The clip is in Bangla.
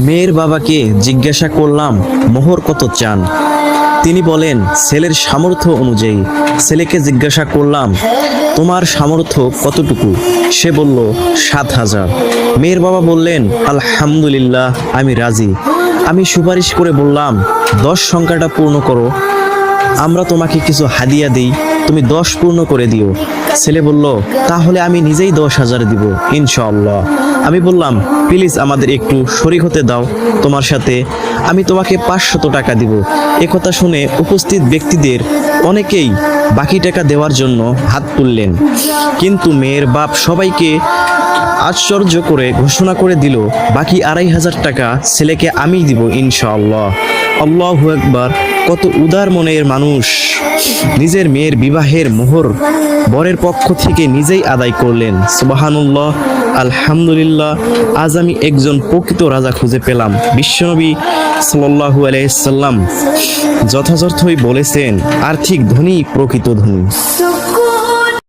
মেয়ের বাবাকে জিজ্ঞাসা করলাম মোহর কত চান। তিনি বলেন ছেলের সামর্থ্য অনুযায়ী। ছেলেকে জিজ্ঞাসা করলাম তোমার সামর্থ্য কতটুকু? সে বলল 7,000। মেয়ের বাবা বললেন আলহামদুলিল্লাহ, আমি রাজি। আমি সুপারিশ করে বললাম 10 সংখ্যাটা পূর্ণ করো, আমরা তোমাকে কিছু হাদিয়া দিই, তুমি 10 পূর্ণ করে দিও। ছেলে বলল তাহলে আমি নিজেই 10,000 দিব ইনশাআল্লাহ। আমি বললাম প্লিজ আমাদের একটু শরীক হতে দাও তোমার সাথে, আমি তোমাকে 500 টাকা দিব। একথা শুনে উপস্থিত ব্যক্তিদের অনেকেই বাকি টাকা দেওয়ার জন্য হাত তুললেন, কিন্তু মেয়ের বাপ সবাইকে আশ্চর্য করে ঘোষণা করে দিল বাকি 2,500 টাকা ছেলেকে আমি দিব ইনশাআল্লাহ। আল্লাহু আকবার! কত উদার মনের মানুষ নিজের মেয়ের বিবাহের মোহর বরের পক্ষ থেকে নিজেই আদায় করলেন। সুবহানাল্লাহ, আলহামদুলিল্লাহ। আজ আমি একজন প্রকৃত রাজা খুঁজে পেলাম। বিশ্বনবী সাল্লাল্লাহু আলাইহি সাল্লাম যথাযথই বলেছেন, আর্থিক ধনী প্রকৃত ধনী।